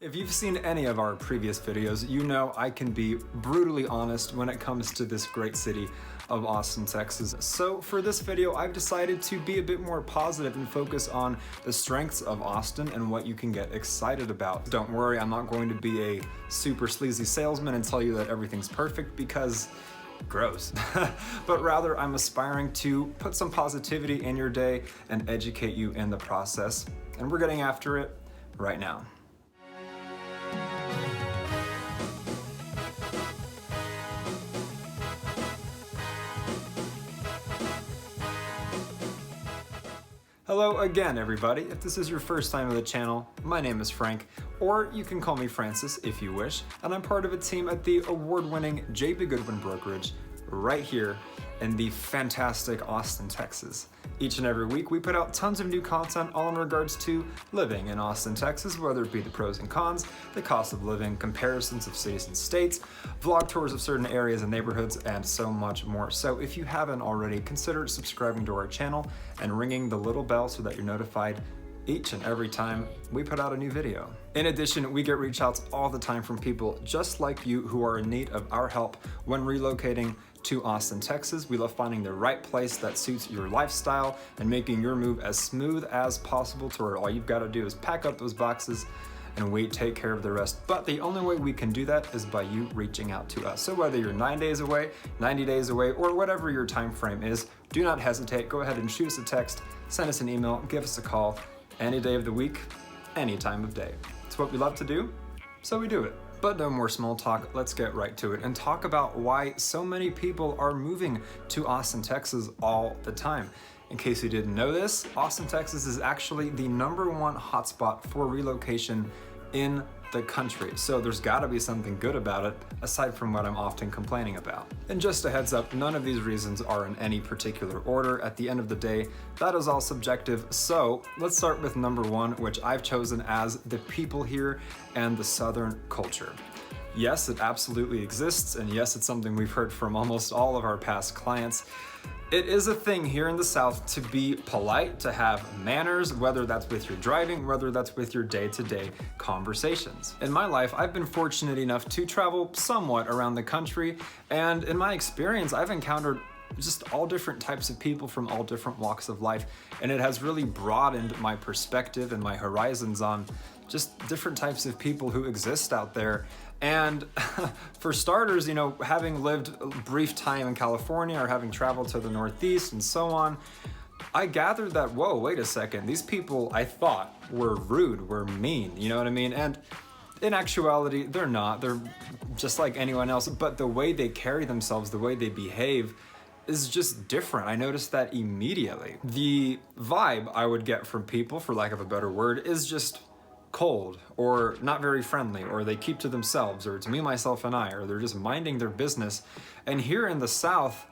If you've seen any of our previous videos, you know I can be brutally honest when it comes to this great city of Austin, Texas. So for this video, I've decided to be a bit more positive and focus on the strengths of Austin and what you can get excited about. Don't worry, I'm not going to be a super sleazy salesman and tell you that everything's perfect because gross. But rather, I'm aspiring to put some positivity in your day and educate you in the process. And we're getting after it right now. Hello again, everybody. If this is your first time on the channel, my name is Frank, or you can call me Francis if you wish, and I'm part of a team at the award-winning J.P. Goodwin Brokerage right here in the fantastic Austin, Texas. Each and every week, we put out tons of new content all in regards to living in Austin, Texas, whether it be the pros and cons, the cost of living, comparisons of cities and states, vlog tours of certain areas and neighborhoods, and so much more. So if you haven't already, consider subscribing to our channel and ringing the little bell so that you're notified each and every time we put out a new video. In addition, we get reach outs all the time from people just like you who are in need of our help when relocating to Austin, Texas. We love finding the right place that suits your lifestyle and making your move as smooth as possible to where all you've got to do is pack up those boxes and we take care of the rest. But the only way we can do that is by you reaching out to us. So whether you're 9 days away, 90 days away, or whatever your time frame is, do not hesitate. Go ahead and shoot us a text, send us an email, give us a call, any day of the week, any time of day. It's what we love to do, so we do it. But no more small talk, let's get right to it and talk about why so many people are moving to Austin, Texas all the time. In case you didn't know this, Austin, Texas is actually the #1 hotspot for relocation in the country. So there's gotta be something good about it, aside from what I'm often complaining about. And just a heads up, none of these reasons are in any particular order. At the end of the day, that is all subjective. So let's start with #1, which I've chosen as the people here and the Southern culture. Yes, it absolutely exists, and yes, it's something we've heard from almost all of our past clients. It is a thing here in the South to be polite, to have manners, whether that's with your driving, whether that's with your day-to-day conversations. In my life, I've been fortunate enough to travel somewhat around the country, and in my experience, I've encountered just all different types of people from all different walks of life, and it has really broadened my perspective and my horizons on just different types of people who exist out there. And for starters, you know, having lived a brief time in California or having traveled to the Northeast and so on, I gathered that, whoa, wait a second, these people I thought were rude, were mean, you know what I mean? And in actuality, they're not. They're just like anyone else, but the way they carry themselves, the way they behave is just different. I noticed that immediately. The vibe I would get from people, for lack of a better word, is just cold or not very friendly, or they keep to themselves, or it's me, myself, and I, or they're just minding their business. And here in the South,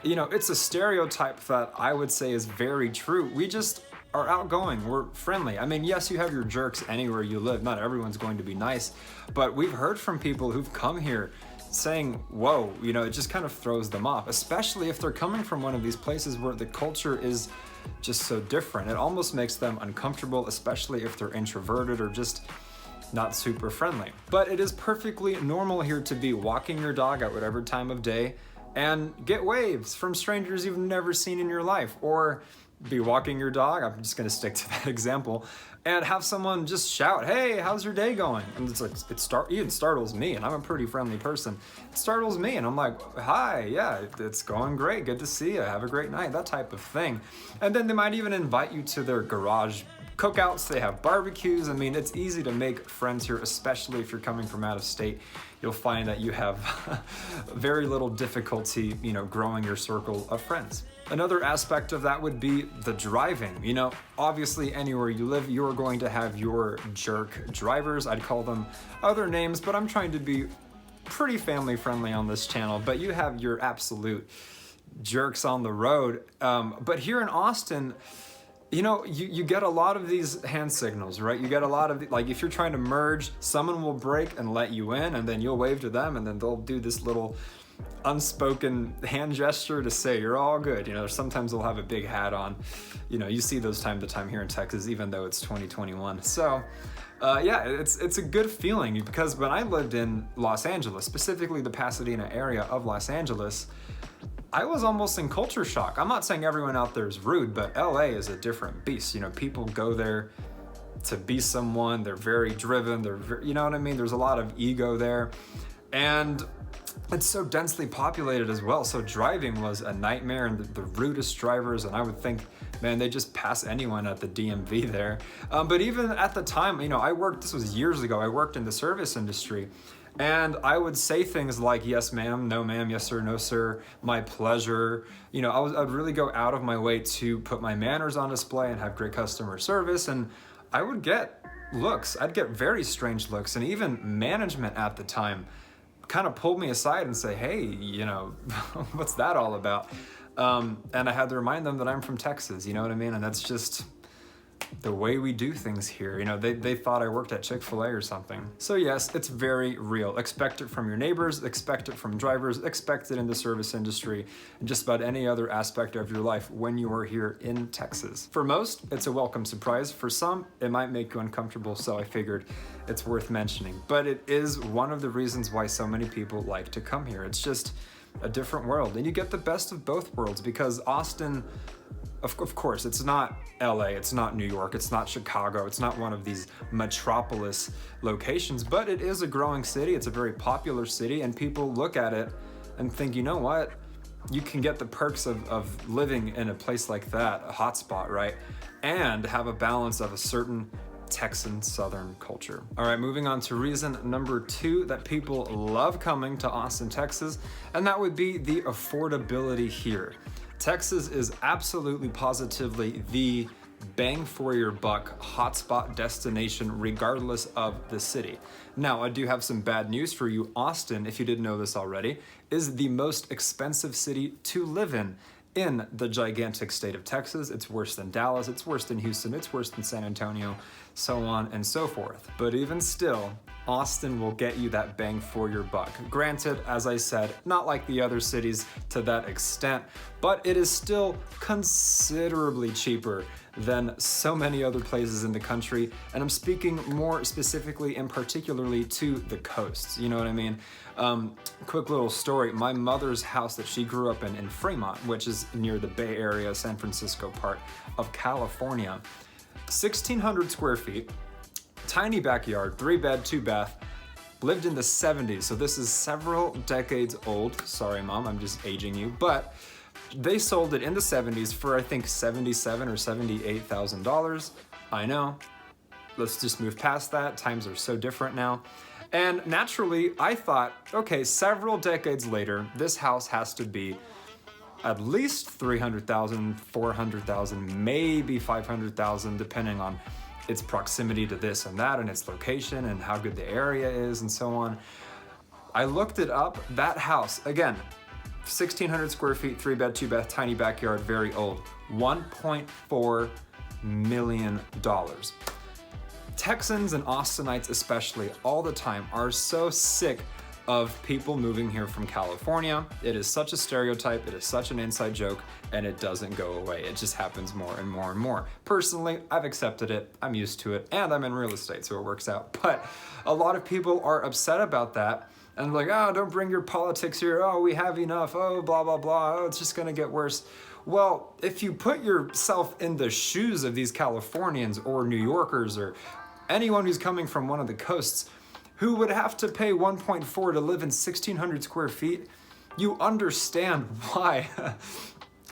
you know, it's a stereotype that I would say is very true. We just are outgoing, we're friendly. I mean, yes, you have your jerks anywhere you live. Not everyone's going to be nice, but we've heard from people who've come here saying, whoa, you know, it just kind of throws them off, especially if they're coming from one of these places where the culture is just so different. It almost makes them uncomfortable, especially if they're introverted or just not super friendly. But it is perfectly normal here to be walking your dog at whatever time of day and get waves from strangers you've never seen in your life, or be walking your dog, I'm just gonna stick to that example, and have someone just shout, hey, how's your day going? And it's like, it even startles me, and I'm a pretty friendly person. It startles me, and I'm like, hi, yeah, it's going great, good to see you, have a great night, that type of thing. And then they might even invite you to their garage cookouts, they have barbecues. I mean, it's easy to make friends here, especially if you're coming from out of state. You'll find that you have very little difficulty, you know, growing your circle of friends. Another aspect of that would be the driving. You know, obviously anywhere you live, you're going to have your jerk drivers. I'd call them other names, but I'm trying to be pretty family friendly on this channel. But you have your absolute jerks on the road. But here in Austin, you know, you get a lot of these hand signals, right? You get a lot of, like, if you're trying to merge, someone will brake and let you in, and then you'll wave to them, and then they'll do this little unspoken hand gesture to say you're all good. You know, sometimes they'll have a big hat on. You know, you see those time to time here in Texas, even though it's 2021. So Yeah, it's a good feeling because when I lived in Los Angeles, specifically the Pasadena area of Los Angeles, I was almost in culture shock. I'm not saying everyone out there is rude, but LA is a different beast. You know, people go there to be someone. They're very driven. You know what I mean? There's a lot of ego there. And it's so densely populated as well. So driving was a nightmare, and the rudest drivers, and I would think, man, they just pass anyone at the DMV there. But even at the time, you know, this was years ago, I worked in the service industry, and I would say things like, yes, ma'am, no, ma'am, yes, sir, no, sir, my pleasure. You know, I'd really go out of my way to put my manners on display and have great customer service. And I would get looks. I'd get very strange looks. And even management at the time kind of pulled me aside and say, hey, you know, what's that all about? And I had to remind them that I'm from Texas, you know what I mean? And that's just the way we do things here. You know, they thought I worked at Chick-fil-A or something. So yes, it's very real. Expect it from your neighbors, expect it from drivers, expect it in the service industry, and just about any other aspect of your life when you are here in Texas. For most, it's a welcome surprise. For some, it might make you uncomfortable, so I figured it's worth mentioning. But it is one of the reasons why so many people like to come here. It's just a different world, and you get the best of both worlds because Austin, of course, it's not LA, it's not New York, it's not Chicago, it's not one of these metropolis locations, but it is a growing city. It's a very popular city, and people look at it and think, you know what? You can get the perks of living in a place like that, a hotspot, right? And have a balance of a certain Texan Southern culture. All right, moving on to reason number 2 that people love coming to Austin, Texas, and that would be the affordability here. Texas is absolutely positively the bang for your buck hotspot destination regardless of the city. Now, I do have some bad news for you. Austin, if you didn't know this already, is the most expensive city to live in the gigantic state of Texas. It's worse than Dallas, it's worse than Houston, it's worse than San Antonio, so on and so forth. But even still, Austin will get you that bang for your buck. Granted, as I said, not like the other cities to that extent, but it is still considerably cheaper than so many other places in the country. And I'm speaking more specifically and particularly to the coasts, you know what I mean? Quick little story, my mother's house that she grew up in Fremont, which is near the Bay Area, San Francisco part of California, 1,600 square feet, tiny backyard, 3-bed, 2-bath, lived in the 70s. So this is several decades old. Sorry, Mom, I'm just aging you. But they sold it in the 70s for, I think, $77,000 or $78,000. I know. Let's just move past that. Times are so different now. And naturally, I thought, okay, several decades later, this house has to be at least $300,000, $400,000, maybe $500,000, depending on its proximity to this and that and its location and how good the area is and so on. I looked it up. That house, again, 1,600 square feet, 3-bed, 2-bath, tiny backyard, very old, $1.4 million. Texans and Austinites especially all the time are so sick of people moving here from California. It is such a stereotype, it is such an inside joke, and it doesn't go away. It just happens more and more and more. Personally, I've accepted it, I'm used to it, and I'm in real estate, so it works out. But a lot of people are upset about that, and like, oh, don't bring your politics here, oh, we have enough, oh, blah, blah, blah, oh, it's just gonna get worse. Well, if you put yourself in the shoes of these Californians or New Yorkers or anyone who's coming from one of the coasts, who would have to pay 1.4 to live in 1,600 square feet, you understand why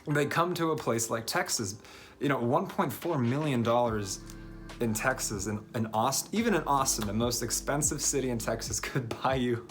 they come to a place like Texas. You know, $1.4 million in Texas, in Austin, even in Austin, the most expensive city in Texas, could buy you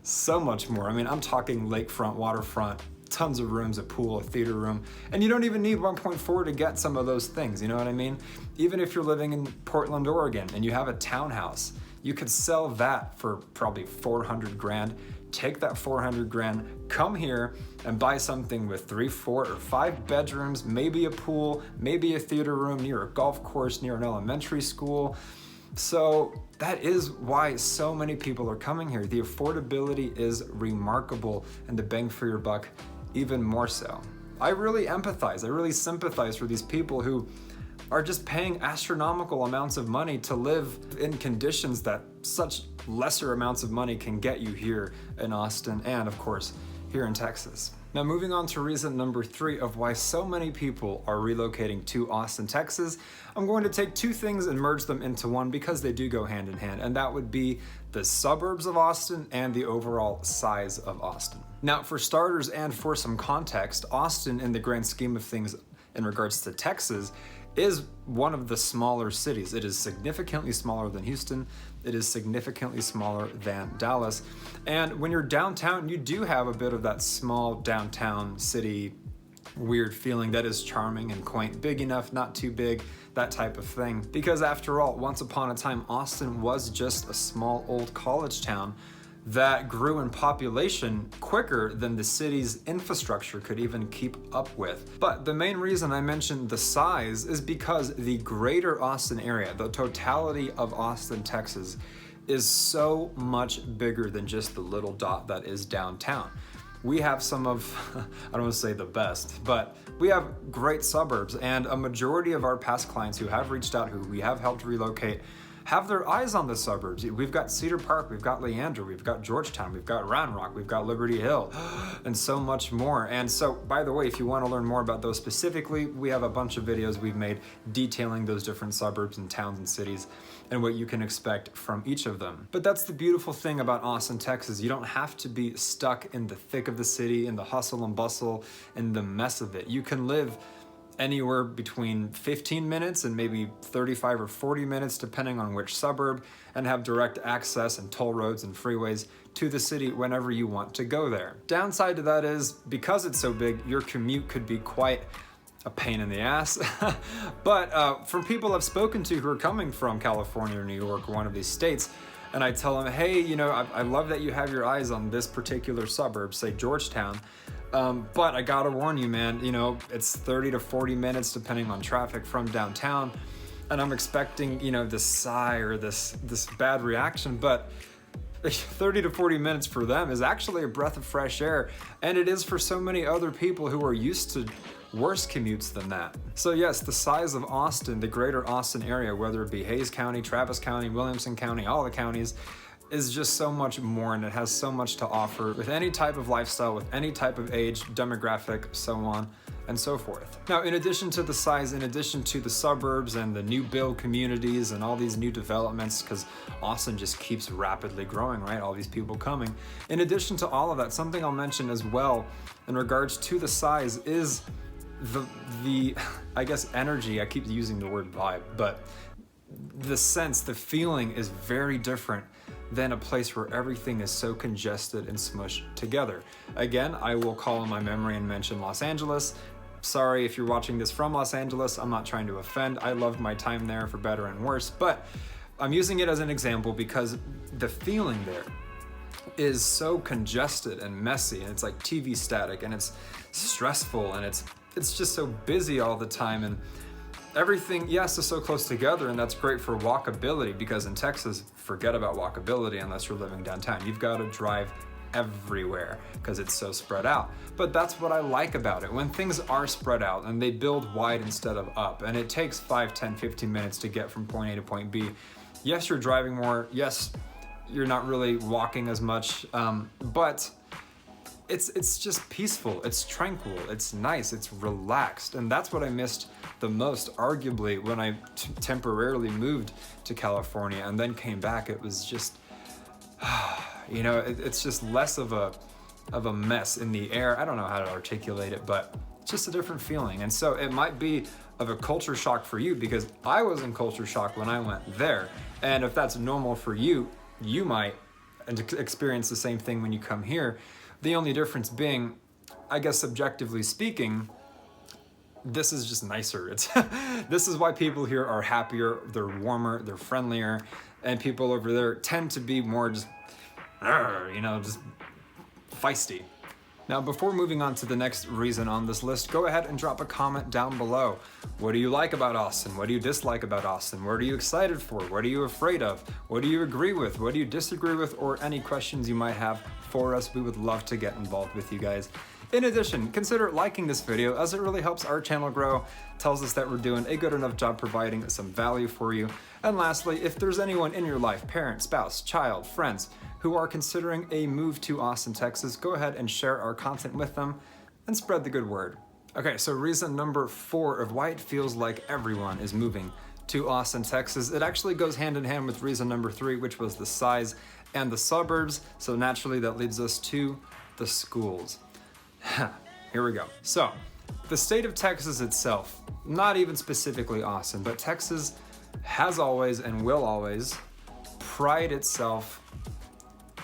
so much more. I mean, I'm talking lakefront, waterfront, tons of rooms, a pool, a theater room, and you don't even need 1.4 to get some of those things, you know what I mean? Even if you're living in Portland, Oregon, and you have a townhouse, you could sell that for probably 400 grand. Take that 400 grand, come here and buy something with 3, 4, or 5 bedrooms, maybe a pool, maybe a theater room near a golf course, near an elementary school. So that is why so many people are coming here. The affordability is remarkable, and the bang for your buck even more so. I really empathize, I really sympathize for these people who are just paying astronomical amounts of money to live in conditions that such lesser amounts of money can get you here in Austin and, of course, here in Texas. Now, moving on to reason number 3 of why so many people are relocating to Austin, Texas, I'm going to take 2 things and merge them into one because they do go hand in hand, and that would be the suburbs of Austin and the overall size of Austin. Now, for starters and for some context, Austin, in the grand scheme of things in regards to Texas, is one of the smaller cities. It is significantly smaller than Houston. It is significantly smaller than Dallas. And when you're downtown, you do have a bit of that small downtown city weird feeling that is charming and quaint, big enough, not too big, that type of thing. Because after all, once upon a time, Austin was just a small old college town that grew in population quicker than the city's infrastructure could even keep up with. But the main reason I mentioned the size is because the greater Austin area, the totality of Austin, Texas, is so much bigger than just the little dot that is downtown. We have some of, I don't want to say the best, but we have great suburbs, and a majority of our past clients who have reached out, who we have helped relocate, have their eyes on the suburbs. We've got Cedar Park, we've got Leander, we've got Georgetown, we've got Round Rock, we've got Liberty Hill, and so much more. And so, by the way, if you want to learn more about those specifically, we have a bunch of videos we've made detailing those different suburbs and towns and cities and what you can expect from each of them. But that's the beautiful thing about Austin, Texas. You don't have to be stuck in the thick of the city, in the hustle and bustle, in the mess of it. You can live anywhere between 15 minutes and maybe 35 or 40 minutes, depending on which suburb, and have direct access and toll roads and freeways to the city whenever you want to go there. Downside to that is, because it's so big, your commute could be quite a pain in the ass. But from people I've spoken to who are coming from California or New York or one of these states, and I tell them, hey, you know, I love that you have your eyes on this particular suburb, say Georgetown, but I gotta warn you, man, you know, it's 30 to 40 minutes depending on traffic from downtown, and I'm expecting, you know, this sigh or this bad reaction, but 30 to 40 minutes for them is actually a breath of fresh air, and it is for so many other people who are used to worse commutes than that. So yes, the size of Austin, the greater Austin area, whether it be Hayes County, Travis County, Williamson County, all the counties, is just so much more, and it has so much to offer with any type of lifestyle, with any type of age, demographic, so on and so forth. Now, in addition to the size, in addition to the suburbs and the new build communities and all these new developments, because Austin just keeps rapidly growing, right? All these people coming. In addition to all of that, something I'll mention as well in regards to the size is the I guess energy. I keep using the word vibe, but the sense, the feeling is very different than a place where everything is so congested and smushed together. Again, I will call on my memory and mention Los Angeles. Sorry if you're watching this from Los Angeles, I'm not trying to offend. I loved my time there for better and worse, but I'm using it as an example because the feeling there is so congested and messy, and it's like TV static, and it's stressful, and it's just so busy all the time, and everything, yes, is so close together, and that's great for walkability, because in Texas, forget about walkability unless you're living downtown. You've got to drive everywhere because it's so spread out. But that's what I like about it. When things are spread out and they build wide instead of up, and it takes 5, 10, 15 minutes to get from point A to point B, yes, you're driving more, yes, you're not really walking as much, but it's just peaceful, it's tranquil, it's nice, it's relaxed, and that's what I missed the most, arguably, when I temporarily moved to California and then came back. It was just, you know, it's just less of a mess in the air. I don't know how to articulate it, but it's just a different feeling. And so it might be of a culture shock for you, because I was in culture shock when I went there. And if that's normal for you, you might experience the same thing when you come here. The only difference being, I guess subjectively speaking, this is just nicer. This is why people here are happier, they're warmer, they're friendlier, and people over there tend to be more just, you know, just feisty. Now, before moving on to the next reason on this list, go ahead and drop a comment down below. What do you like about Austin? What do you dislike about Austin? What are you excited for? What are you afraid of? What do you agree with? What do you disagree with? Or any questions you might have for us. We would love to get involved with you guys In addition, consider liking this video as it really helps our channel grow, tells us that we're doing a good enough job providing some value for you. And lastly, if there's anyone in your life, parent, spouse, child, friends, who are considering a move to Austin, Texas, go ahead and share our content with them and spread the good word. Okay, so reason number 4 of why it feels like everyone is moving to Austin, Texas. It actually goes hand in hand with reason number 3, which was the size and the suburbs. So naturally that leads us to the schools. Here we go. So the state of Texas itself, not even specifically Austin, but Texas has always and will always pride itself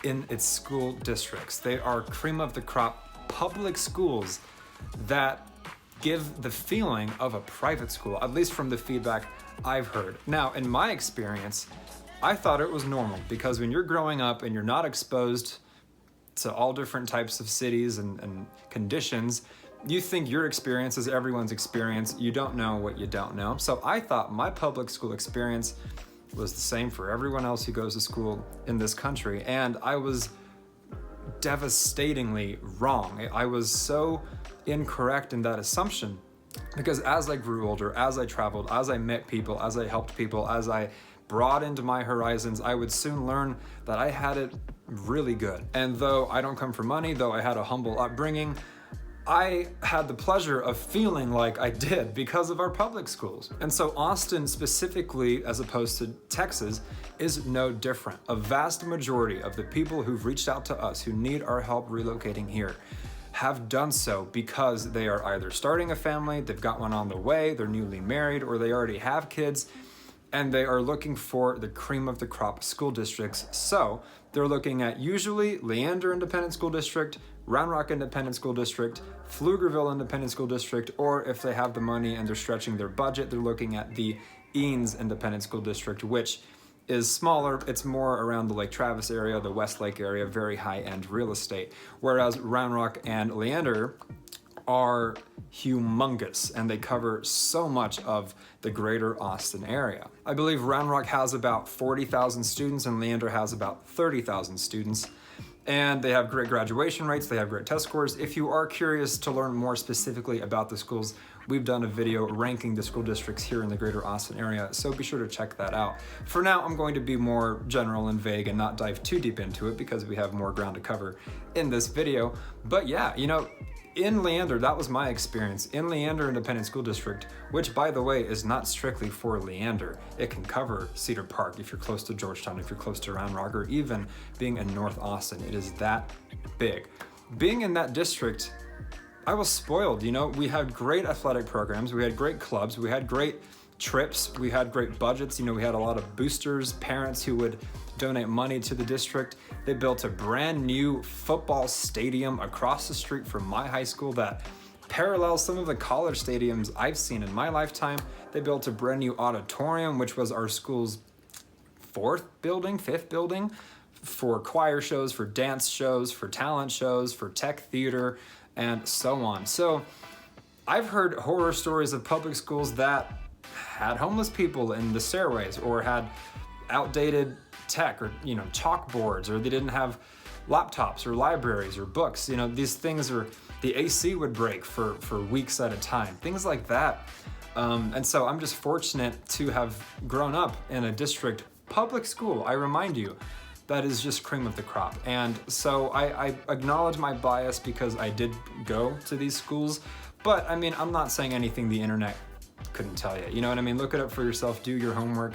in its school districts. They are cream of the crop public schools that give the feeling of a private school, at least from the feedback I've heard. Now, in my experience, I thought it was normal because when you're growing up and you're not exposed to all different types of cities and conditions, you think your experience is everyone's experience. You don't know what you don't know. So I thought my public school experience was the same for everyone else who goes to school in this country. And I was devastatingly wrong. I was so incorrect in that assumption because as I grew older, as I traveled, as I met people, as I helped people, as I broadened my horizons, I would soon learn that I had it really good. And though I don't come from money, though I had a humble upbringing, I had the pleasure of feeling like I did because of our public schools. And so Austin specifically, as opposed to Texas, is no different. A vast majority of the people who've reached out to us who need our help relocating here have done so because they are either starting a family, they've got one on the way, they're newly married, or they already have kids, and they are looking for the cream of the crop school districts. So they're looking at usually Leander Independent School District, Round Rock Independent School District, Pflugerville Independent School District, or if they have the money and they're stretching their budget, they're looking at the Eanes Independent School District, which is smaller. It's more around the Lake Travis area, the Westlake area, very high-end real estate. Whereas Round Rock and Leander are humongous and they cover so much of the greater Austin area. I believe Round Rock has about 40,000 students and Leander has about 30,000 students. And they have great graduation rates, they have great test scores. If you are curious to learn more specifically about the schools, we've done a video ranking the school districts here in the greater Austin area, so be sure to check that out. For now, I'm going to be more general and vague and not dive too deep into it because we have more ground to cover in this video. But yeah, you know, in Leander, that was my experience. In Leander Independent School District, which by the way is not strictly for Leander. It can cover Cedar Park if you're close to Georgetown, if you're close to Round Rock, or even being in North Austin. It is that big. Being in that district, I was spoiled. You know, we had great athletic programs, we had great clubs, we had great trips, we had great budgets. You know, we had a lot of boosters, parents who would donate money to the district. They built a brand new football stadium across the street from my high school that parallels some of the college stadiums I've seen in my lifetime. They built a brand new auditorium, which was our school's 5th building, for choir shows, for dance shows, for talent shows, for tech theater, and so on. So I've heard horror stories of public schools that had homeless people in the stairways or had outdated tech or, you know, chalkboards, or they didn't have laptops or libraries or books. You know, these things are, the AC would break for weeks at a time, things like that. And so I'm just fortunate to have grown up in a district public school, I remind you, that is just cream of the crop. And so I acknowledge my bias because I did go to these schools, but I mean, I'm not saying anything the internet couldn't tell you. You know what I mean? Look it up for yourself, do your homework.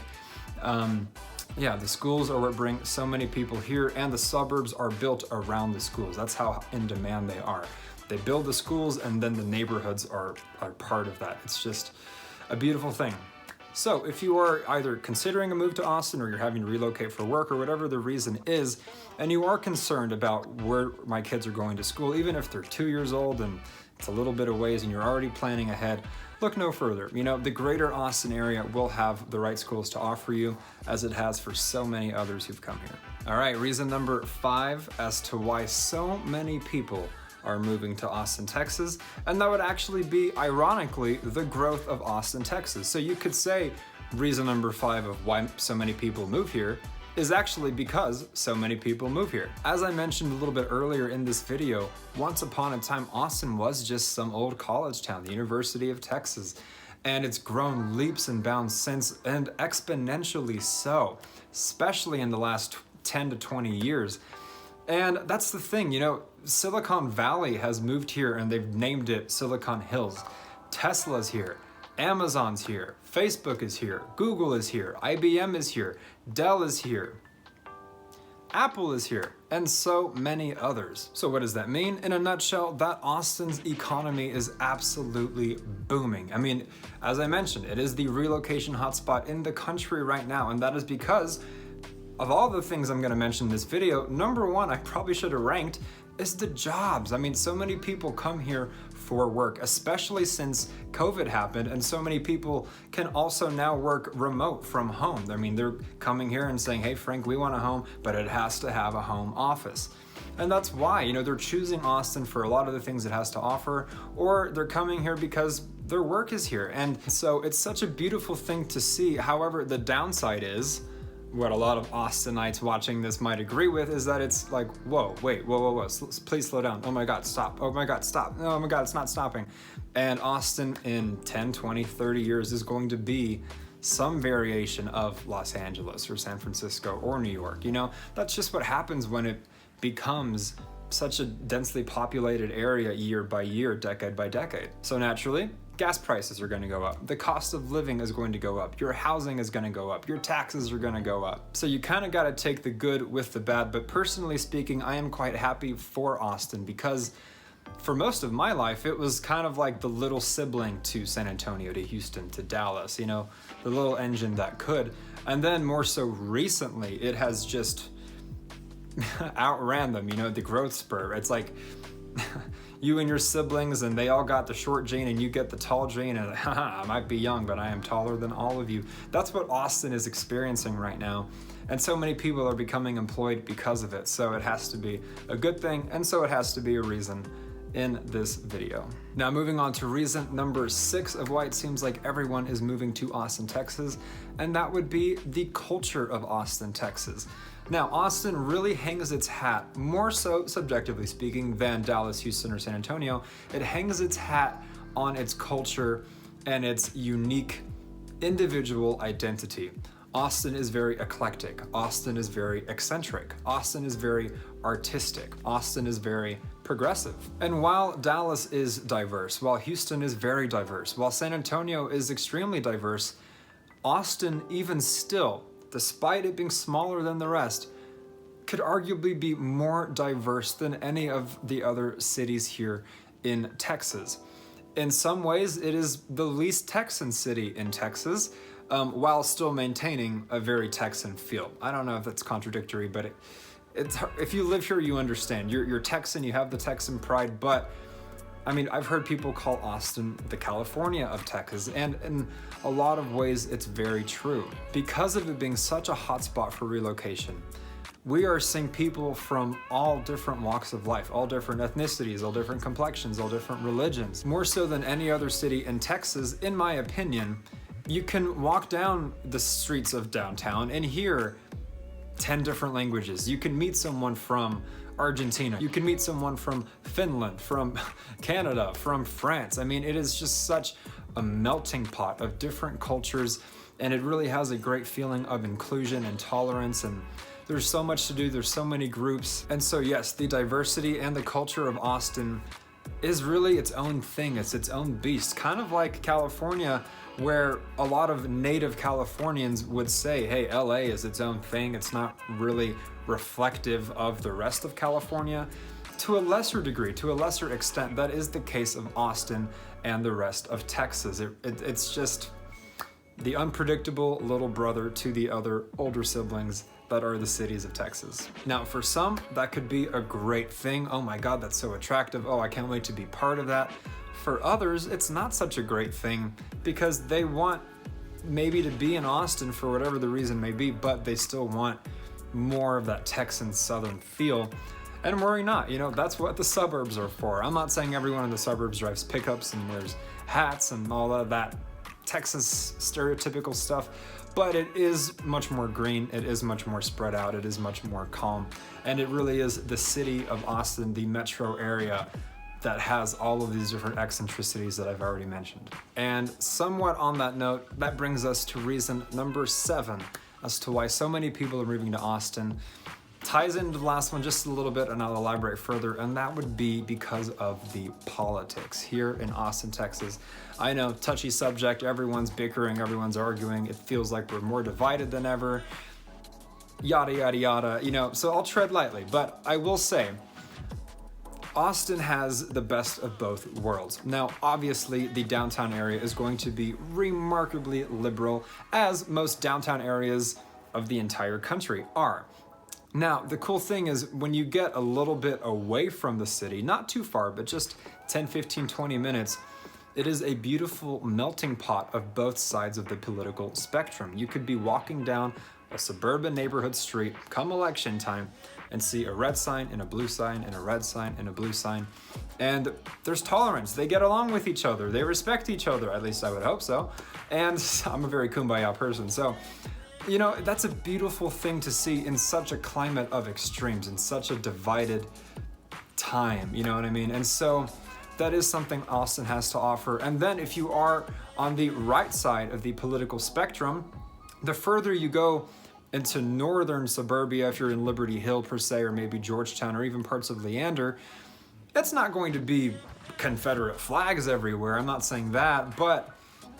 Yeah, the schools are what bring so many people here, and the suburbs are built around the schools. That's how in demand they are. They build the schools and then the neighborhoods are part of that. It's just a beautiful thing. So if you are either considering a move to Austin or you're having to relocate for work or whatever the reason is, and you are concerned about where my kids are going to school, even if they're 2 years old and it's a little bit of ways and you're already planning ahead, look no further. You know, the greater Austin area will have the right schools to offer you, as it has for so many others who've come here. All right, reason number 5 as to why so many people are moving to Austin, Texas, and that would actually be, ironically, the growth of Austin, Texas. So you could say reason number 5 of why so many people move here is actually because so many people move here. As I mentioned a little bit earlier in this video, once upon a time, Austin was just some old college town, the University of Texas, and it's grown leaps and bounds since, and exponentially so, especially in the last 10 to 20 years. And that's the thing, Silicon Valley has moved here and they've named it Silicon Hills. Tesla's here, Amazon's here, Facebook is here, Google is here, IBM is here, Dell is here, Apple is here, and so many others. So what does that mean? In a nutshell, that Austin's economy is absolutely booming. I mean, as I mentioned, it is the relocation hotspot in the country right now, and that is because of all the things I'm gonna mention in this video, number one, I probably should have ranked, is the jobs. I mean, so many people come here for work, especially since COVID happened, and so many people can also now work remote from home. I mean, they're coming here and saying, hey, Frank, we want a home, but it has to have a home office. And that's why, they're choosing Austin for a lot of the things it has to offer, or they're coming here because their work is here. And so it's such a beautiful thing to see. However, the downside is, what a lot of Austinites watching this might agree with, is that it's like, whoa, please slow down. Oh my God, stop. Oh my God, stop. Oh my God, it's not stopping. And Austin in 10, 20, 30 years is going to be some variation of Los Angeles or San Francisco or New York. That's just what happens when it becomes such a densely populated area year by year, decade by decade. So naturally, gas prices are going to go up. The cost of living is going to go up. Your housing is going to go up. Your taxes are going to go up. So you kind of got to take the good with the bad. But personally speaking, I am quite happy for Austin because for most of my life, it was kind of like the little sibling to San Antonio, to Houston, to Dallas, the little engine that could. And then more so recently, it has just outran them, the growth spur. It's like you and your siblings, and they all got the short gene and you get the tall gene, and I might be young, but I am taller than all of you. That's what Austin is experiencing right now. And so many people are becoming employed because of it. So it has to be a good thing, and so it has to be a reason in this video. Now moving on to reason number 6 of why it seems like everyone is moving to Austin, Texas, and that would be the culture of Austin, Texas. Now, Austin really hangs its hat, more so subjectively speaking, than Dallas, Houston, or San Antonio. It hangs its hat on its culture and its unique individual identity. Austin is very eclectic. Austin is very eccentric. Austin is very artistic. Austin is very progressive. And while Dallas is diverse, while Houston is very diverse, while San Antonio is extremely diverse, Austin, even still, despite it being smaller than the rest, could arguably be more diverse than any of the other cities here in Texas. In some ways, it is the least Texan city in Texas, while still maintaining a very Texan feel. I don't know if that's contradictory, but it's if you live here, you understand. You're Texan, you have the Texan pride, but I mean, I've heard people call Austin the California of Texas, and in a lot of ways, it's very true. Because of it being such a hotspot for relocation, we are seeing people from all different walks of life, all different ethnicities, all different complexions, all different religions. More so than any other city in Texas, in my opinion. You can walk down the streets of downtown and hear 10 different languages. You can meet someone from Argentina. You can meet someone from Finland, from Canada, from France. I mean, it is just such a melting pot of different cultures, and it really has a great feeling of inclusion and tolerance, and there's so much to do, there's so many groups. And so yes, the diversity and the culture of Austin is really its own thing. It's its own beast, kind of like California, where a lot of native Californians would say, hey, LA is its own thing. It's not really reflective of the rest of California. To a lesser degree, to a lesser extent, that is the case of Austin and the rest of Texas. It's just the unpredictable little brother to the other older siblings that are the cities of Texas. Now, for some, that could be a great thing. Oh my God, that's so attractive. Oh, I can't wait to be part of that. For others, it's not such a great thing because they want maybe to be in Austin for whatever the reason may be, but they still want more of that Texan Southern feel. And worry not, that's what the suburbs are for. I'm not saying everyone in the suburbs drives pickups and wears hats and all of that Texas stereotypical stuff, but it is much more green, it is much more spread out, it is much more calm, and it really is the city of Austin, the metro area, that has all of these different eccentricities that I've already mentioned. And somewhat on that note, that brings us to reason number 7 as to why so many people are moving to Austin. Ties into the last one just a little bit, and I'll elaborate further, and that would be because of the politics here in Austin, Texas. I know, touchy subject, everyone's bickering, everyone's arguing, it feels like we're more divided than ever, yada, yada, yada, you know, so I'll tread lightly, but I will say, Austin has the best of both worlds. Now, obviously, the downtown area is going to be remarkably liberal, as most downtown areas of the entire country are. Now, the cool thing is when you get a little bit away from the city, not too far, but just 10, 15, 20 minutes, it is a beautiful melting pot of both sides of the political spectrum. You could be walking down a suburban neighborhood street come election time and see a red sign and a blue sign and a red sign and a blue sign. And there's tolerance. They get along with each other. They respect each other, at least I would hope so. And I'm a very kumbaya person. So, you know, that's a beautiful thing to see in such a climate of extremes, in such a divided time, you know what I mean? And so that is something Austin has to offer. And then if you are on the right side of the political spectrum, the further you go into northern suburbia, if you're in Liberty Hill per se, or maybe Georgetown, or even parts of Leander, it's not going to be Confederate flags everywhere. I'm not saying that, but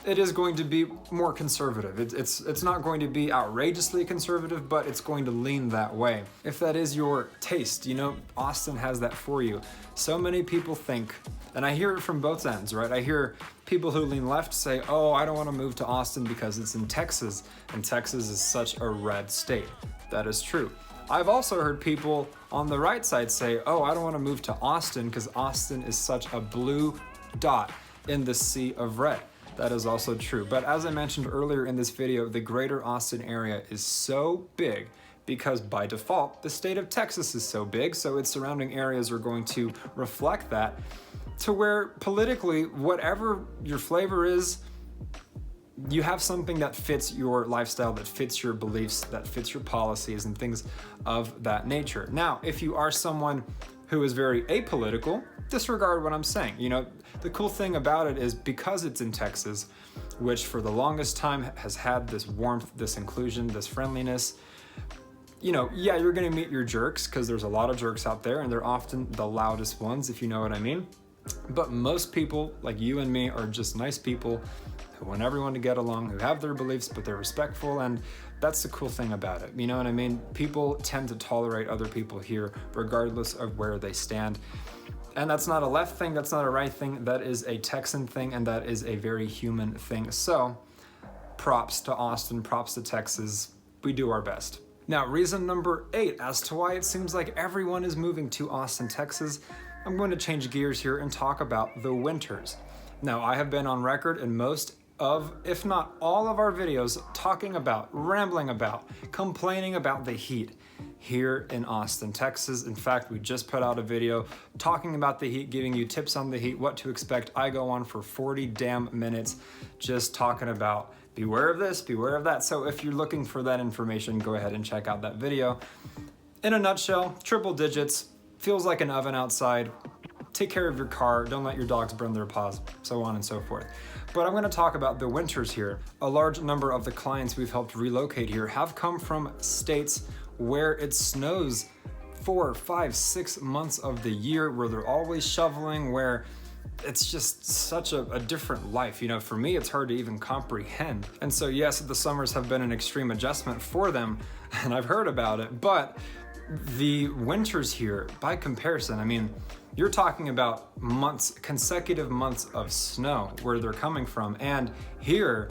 it is going to be more conservative. It's not going to be outrageously conservative, but it's going to lean that way. If that is your taste, you know, Austin has that for you. So many people think, and I hear it from both ends, right? I hear people who lean left say, oh, I don't want to move to Austin because it's in Texas, and Texas is such a red state. That is true. I've also heard people on the right side say, oh, I don't want to move to Austin because Austin is such a blue dot in the sea of red. That is also true. But as I mentioned earlier in this video, the greater Austin area is so big because by default, the state of Texas is so big, so its surrounding areas are going to reflect that, to where politically, whatever your flavor is, you have something that fits your lifestyle, that fits your beliefs, that fits your policies and things of that nature. Now, if you are someone who is very apolitical, disregard what I'm saying. You know, the cool thing about it is because it's in Texas, which for the longest time has had this warmth, this inclusion, this friendliness, you know, yeah, you're gonna meet your jerks because there's a lot of jerks out there and they're often the loudest ones, if you know what I mean. But most people, like you and me, are just nice people who want everyone to get along, who have their beliefs, but they're respectful, and that's the cool thing about it. You know what I mean? People tend to tolerate other people here, regardless of where they stand. And that's not a left thing, that's not a right thing, that is a Texan thing, and that is a very human thing. So, props to Austin, props to Texas, we do our best. Now, reason number 8 as to why it seems like everyone is moving to Austin, Texas, I'm going to change gears here and talk about the winters. Now, I have been on record in most of, if not all of our videos, talking about, rambling about, complaining about the heat here in Austin, Texas. In fact, we just put out a video talking about the heat, giving you tips on the heat, what to expect. I go on for 40 damn minutes just talking about beware of this, beware of that. So if you're looking for that information, go ahead and check out that video. In a nutshell, triple digits, feels like an oven outside. Take care of your car, don't let your dogs burn their paws, so on and so forth. But I'm gonna talk about the winters here. A large number of the clients we've helped relocate here have come from states where it snows 4, 5, 6 months of the year, where they're always shoveling, where it's just such a different life. You know, for me, it's hard to even comprehend. And so yes, the summers have been an extreme adjustment for them, and I've heard about it, but the winters here, by comparison, I mean, you're talking about months, consecutive months of snow where they're coming from. And here,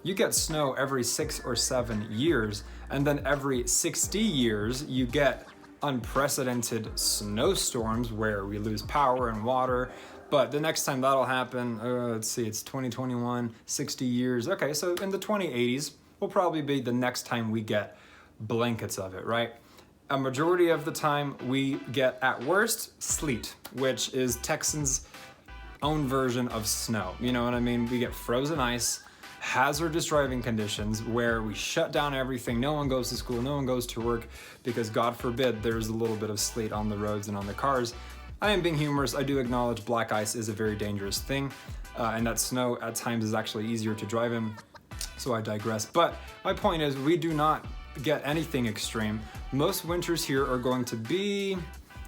you get snow every 6 or 7 years, and then every 60 years, you get unprecedented snowstorms where we lose power and water. But the next time that'll happen, let's see, it's 2021, 60 years. Okay, so in the 2080s will probably be the next time we get blankets of it, right? A majority of the time we get, at worst, sleet, which is Texans' own version of snow. You know what I mean? We get frozen ice, hazardous driving conditions where we shut down everything. No one goes to school, no one goes to work because God forbid there's a little bit of sleet on the roads and on the cars. I am being humorous. I do acknowledge black ice is a very dangerous thing, and that snow at times is actually easier to drive in, so I digress. But my point is, we do not get anything extreme. Most winters here are going to be,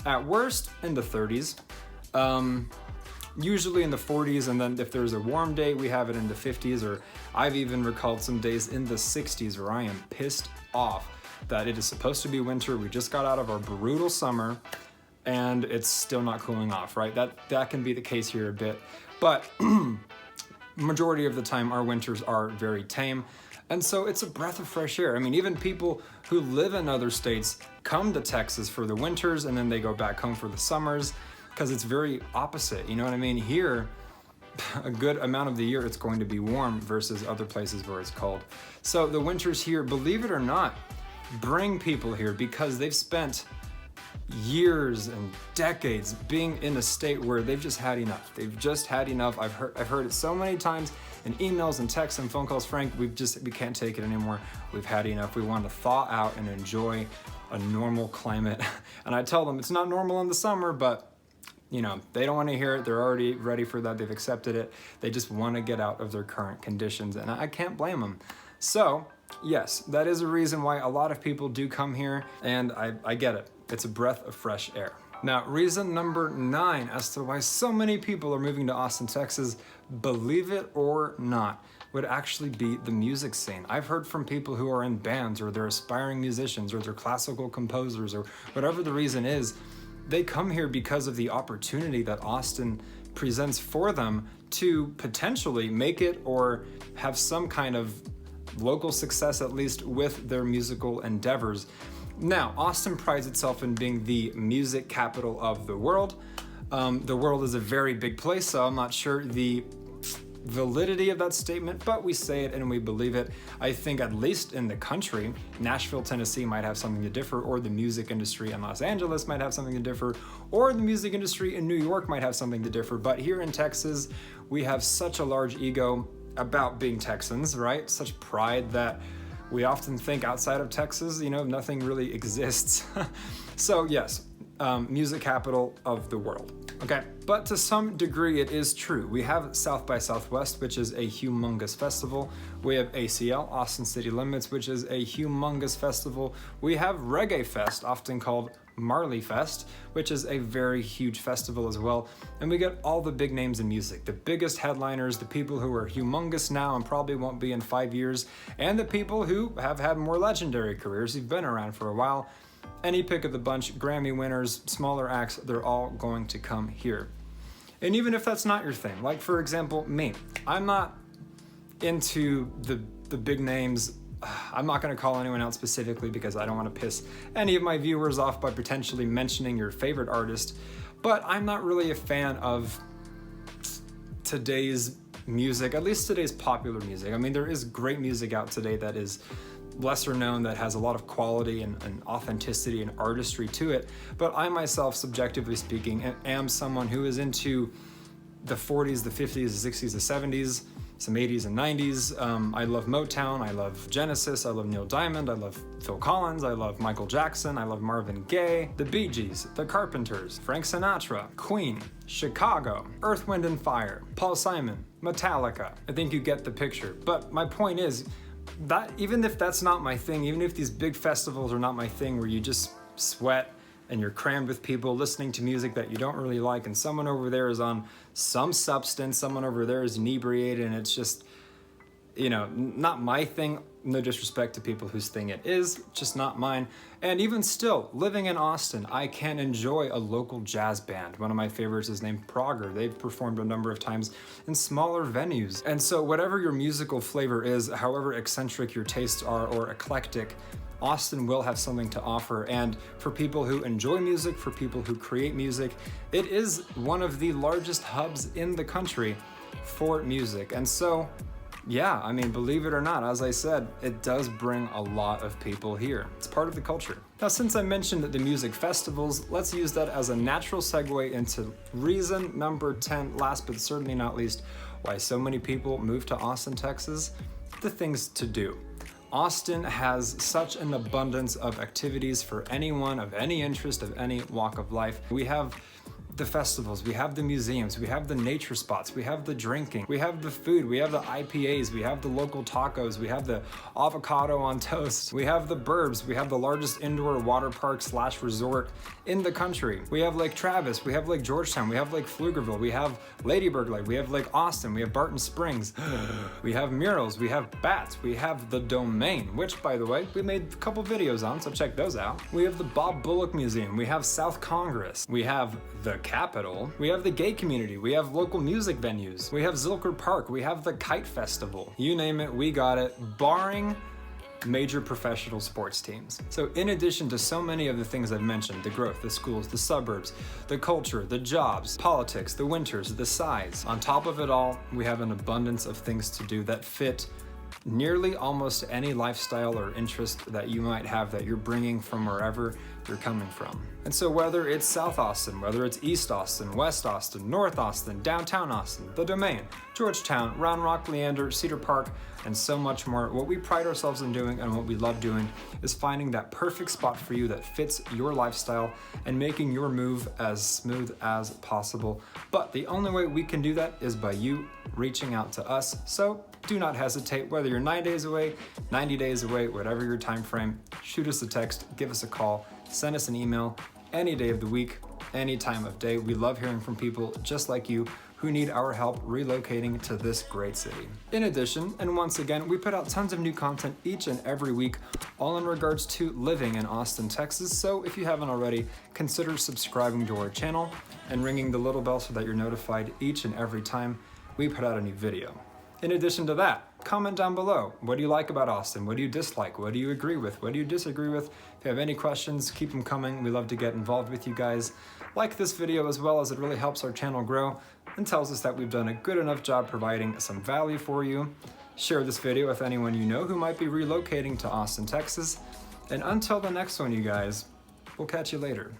at worst, in the 30s, usually in the 40s, and then if there's a warm day, we have it in the 50s, or I've even recalled some days in the 60s where I am pissed off that it is supposed to be winter. We just got out of our brutal summer, and it's still not cooling off, right? That can be the case here a bit, but majority of the time our winters are very tame, and so it's a breath of fresh air. I mean, even people who live in other states come to Texas for the winters and then they go back home for the summers because it's very opposite, you know what I mean? Here, a good amount of the year it's going to be warm versus other places where it's cold. So the winters here, believe it or not, bring people here because they've spent years and decades being in a state where they've just had enough. They've just had enough. I've heard it so many times in emails and texts and phone calls. Frank, we can't take it anymore. We've had enough. We want to thaw out and enjoy a normal climate. And I tell them it's not normal in the summer, but you know, they don't want to hear it. They're already ready for that. They've accepted it. They just want to get out of their current conditions, and I can't blame them. So yes, that is a reason why a lot of people do come here, and I get it. It's a breath of fresh air. Now, reason number 9 as to why so many people are moving to Austin, Texas, believe it or not, would actually be the music scene. I've heard from people who are in bands, or they're aspiring musicians, or they're classical composers, or whatever the reason is. They come here because of the opportunity that Austin presents for them to potentially make it or have some kind of local success, at least with their musical endeavors. Now, Austin prides itself in being the music capital of the world. The world is a very big place, so I'm not sure the validity of that statement, but we say it and we believe it. I think at least in the country, Nashville, Tennessee might have something to differ, or the music industry in Los Angeles might have something to differ, or the music industry in New York might have something to differ. But here in Texas, we have such a large ego about being Texans, right? Such pride that we often think outside of Texas, you know, nothing really exists. So yes, music capital of the world. Okay, but to some degree it is true. We have South by Southwest, which is a humongous festival. We have ACL, Austin City Limits, which is a humongous festival. We have Reggae Fest, often called Marley Fest, which is a very huge festival as well. And we get all the big names in music, the biggest headliners, the people who are humongous now and probably won't be in 5 years, and the people who have had more legendary careers, who've been around for a while. Any pick of the bunch, Grammy winners, smaller acts, they're all going to come here. And even if that's not your thing, like for example, me, I'm not into the big names. I'm not going to call anyone out specifically because I don't want to piss any of my viewers off by potentially mentioning your favorite artist, but I'm not really a fan of today's music, at least today's popular music. I mean, there is great music out today that is lesser known, that has a lot of quality and authenticity and artistry to it, but I myself, subjectively speaking, am someone who is into the 40s, the 50s, the 60s, the 70s, some 80s and 90s. I love Motown, I love Genesis, I love Neil Diamond, I love Phil Collins, I love Michael Jackson, I love Marvin Gaye, the Bee Gees, the Carpenters, Frank Sinatra, Queen, Chicago, Earth, Wind and Fire, Paul Simon, Metallica. I think you get the picture. But my point is that even if that's not my thing, even if these big festivals are not my thing where you just sweat and you're crammed with people listening to music that you don't really like, and someone over there is on some substance, someone over there is inebriated, and it's just, you know, not my thing. No disrespect to people whose thing it is, just not mine. And even still, living in Austin, I can enjoy a local jazz band. One of my favorites is named Prager. They've performed a number of times in smaller venues. And so whatever your musical flavor is, however eccentric your tastes are or eclectic, Austin will have something to offer. And for people who enjoy music, for people who create music, it is one of the largest hubs in the country for music. And so, yeah, I mean, believe it or not, as I said, it does bring a lot of people here. It's part of the culture. Now, since I mentioned the music festivals, let's use that as a natural segue into reason number 10, last but certainly not least, why so many people move to Austin, Texas, the things to do. Austin has such an abundance of activities for anyone of any interest, of any walk of life. We have the festivals, we have the museums, we have the nature spots, we have the drinking, we have the food, we have the IPAs, we have the local tacos, we have the avocado on toast, we have the Burbs, we have the largest indoor water park / resort in the country. We have Lake Travis, we have Lake Georgetown, we have Lake Pflugerville, we have Ladybird Lake, we have Lake Austin, we have Barton Springs, we have murals, we have bats, we have the Domain, which by the way, we made a couple videos on, so check those out. We have the Bob Bullock Museum, we have South Congress, we have the Capitol, we have the gay community, we have local music venues, we have Zilker Park, we have the Kite Festival. You name it, we got it, barring major professional sports teams. So in addition to so many of the things I've mentioned, the growth, the schools, the suburbs, the culture, the jobs, politics, the winters, the size, on top of it all, we have an abundance of things to do that fit nearly almost any lifestyle or interest that you might have that you're bringing from wherever you're coming from. And so whether it's South Austin, whether it's East Austin, West Austin, North Austin, Downtown Austin, the Domain, Georgetown, Round Rock, Leander, Cedar Park, and so much more, what we pride ourselves in doing and what we love doing is finding that perfect spot for you that fits your lifestyle and making your move as smooth as possible. But the only way we can do that is by you reaching out to us. So do not hesitate, whether you're 9 days away, 90 days away, whatever your time frame, shoot us a text, give us a call, send us an email, any day of the week, any time of day. We love hearing from people just like you who need our help relocating to this great city. In addition, and once again, we put out tons of new content each and every week, all in regards to living in Austin, Texas. So if you haven't already, consider subscribing to our channel and ringing the little bell so that you're notified each and every time we put out a new video. In addition to that, comment down below. What do you like about Austin? What do you dislike? What do you agree with? What do you disagree with? If you have any questions, keep them coming. We love to get involved with you guys. Like this video as well, as it really helps our channel grow and tells us that we've done a good enough job providing some value for you. Share this video with anyone you know who might be relocating to Austin, Texas. And until the next one, you guys, we'll catch you later.